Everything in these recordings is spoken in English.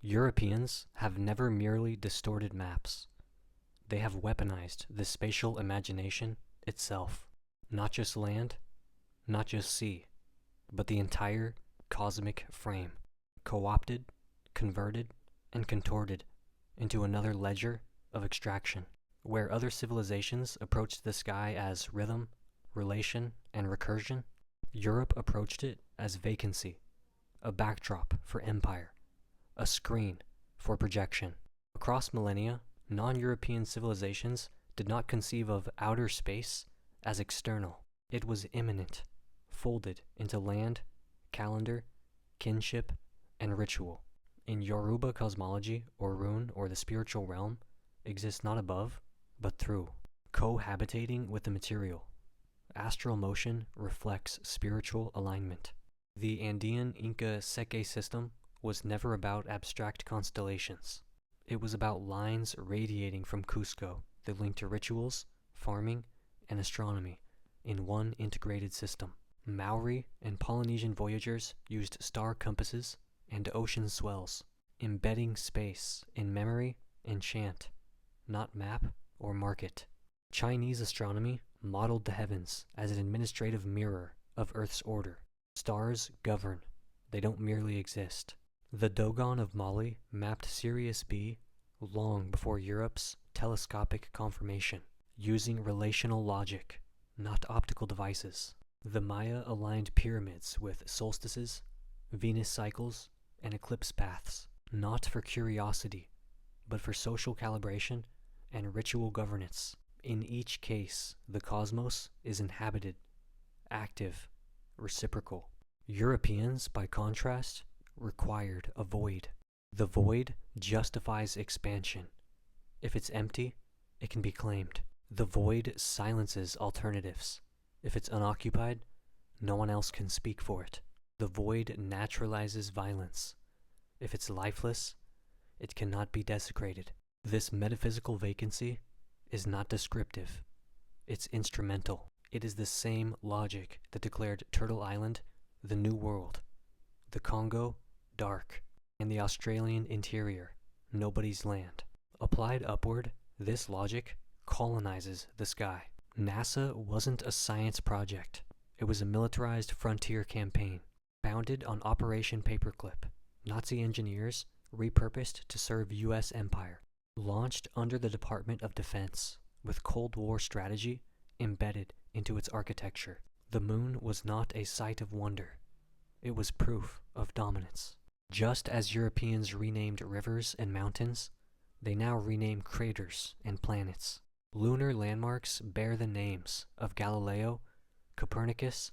Europeans have never merely distorted maps. They have weaponized the spatial imagination itself. Not just land, not just sea, but the entire cosmic frame, co-opted, converted, and contorted into another ledger of extraction. Where other civilizations approached the sky as rhythm, relation, and recursion, Europe approached it as vacancy, a backdrop for empire, a screen for projection. Across millennia, non-European civilizations did not conceive of outer space as external. It was immanent, folded into land, calendar, kinship, and ritual. In Yoruba cosmology, Orun, or the spiritual realm, exists not above, but through, cohabitating with the material. Astral motion reflects spiritual alignment. The Andean Inca Seke system was never about abstract constellations. It was about lines radiating from Cusco that linked to rituals, farming, and astronomy in one integrated system. Maori and Polynesian voyagers used star compasses and ocean swells, embedding space in memory and chant, not map or market. Chinese astronomy modeled the heavens as an administrative mirror of Earth's order. Stars govern, they don't merely exist. The Dogon of Mali mapped Sirius B long before Europe's telescopic confirmation, using relational logic, not optical devices. The Maya aligned pyramids with solstices, Venus cycles, and eclipse paths, not for curiosity, but for social calibration and ritual governance. In each case, the cosmos is inhabited, active, reciprocal. Europeans, by contrast, required a void. The void justifies expansion. If it's empty, it can be claimed. The void silences alternatives. If it's unoccupied, no one else can speak for it. The void naturalizes violence. If it's lifeless, it cannot be desecrated. This metaphysical vacancy is not descriptive. It's instrumental. It is the same logic that declared Turtle Island the New World, the Congo dark, and the Australian interior nobody's land. Applied upward, this logic colonizes the sky. NASA wasn't a science project. It was a militarized frontier campaign, founded on Operation Paperclip. Nazi engineers repurposed to serve U.S. empire, launched under the Department of Defense, with Cold War strategy embedded into its architecture. The moon was not a site of wonder. It was proof of dominance. Just as Europeans renamed rivers and mountains, they now rename craters and planets. Lunar landmarks bear the names of Galileo, Copernicus,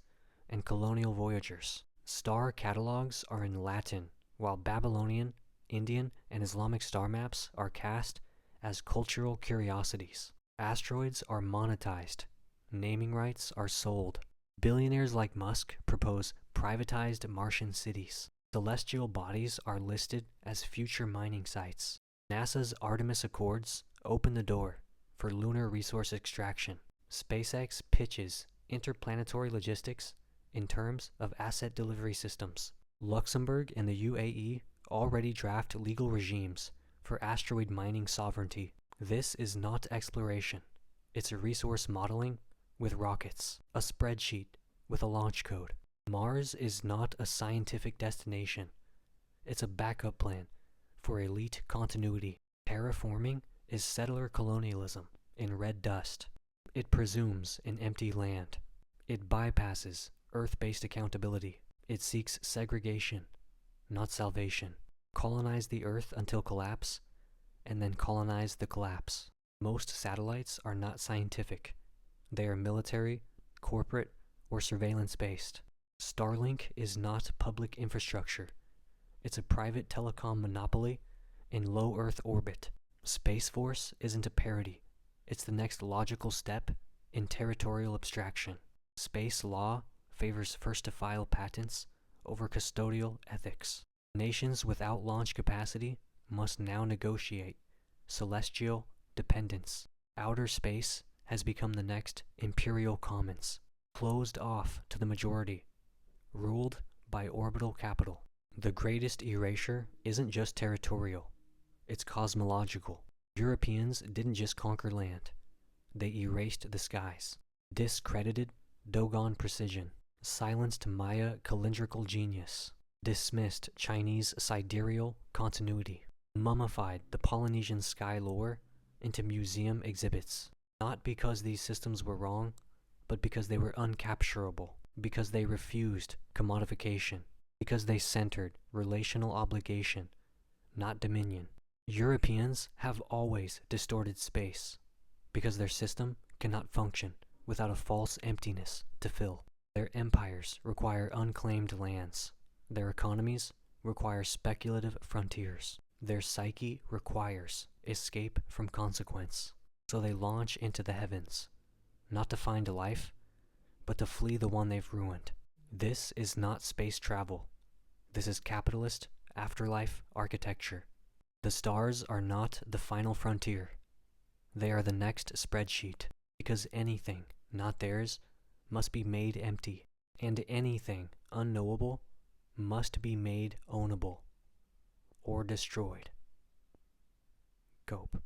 and colonial voyagers. Star catalogs are in Latin, while Babylonian, Indian, and Islamic star maps are cast as cultural curiosities. Asteroids are monetized. Naming rights are sold. Billionaires like Musk propose privatized Martian cities. Celestial bodies are listed as future mining sites. NASA's Artemis Accords open the door for lunar resource extraction. SpaceX pitches interplanetary logistics in terms of asset delivery systems. Luxembourg and the UAE already draft legal regimes for asteroid mining sovereignty. This is not exploration. It's a resource modeling with rockets, a spreadsheet with a launch code. Mars is not a scientific destination. It's a backup plan for elite continuity. Terraforming is settler colonialism in red dust. It presumes an empty land. It bypasses Earth-based accountability. It seeks segregation, not salvation. Colonize the Earth until collapse, and then colonize the collapse. Most satellites are not scientific. They are military, corporate, or surveillance-based. Starlink is not public infrastructure. It's a private telecom monopoly in low Earth orbit. Space Force isn't a parody. It's the next logical step in territorial abstraction. Space law favors first-to-file patents over custodial ethics. Nations without launch capacity must now negotiate celestial dependence. Outer space has become the next imperial commons, closed off to the majority, ruled by orbital capital. The greatest erasure isn't just territorial, it's cosmological. Europeans didn't just conquer land, they erased the skies, discredited Dogon precision, silenced Maya calendrical genius, dismissed Chinese sidereal continuity, mummified the Polynesian sky lore into museum exhibits, not because these systems were wrong, but because they were uncapturable, because they refused commodification, because they centered relational obligation, not dominion. Europeans have always distorted space, because their system cannot function without a false emptiness to fill. Their empires require unclaimed lands. Their economies require speculative frontiers. Their psyche requires escape from consequence. So they launch into the heavens, not to find a life, but to flee the one they've ruined. This is not space travel. This is capitalist afterlife architecture. The stars are not the final frontier. They are the next spreadsheet, because anything not theirs must be made empty, and anything unknowable must be made ownable or destroyed. Cope.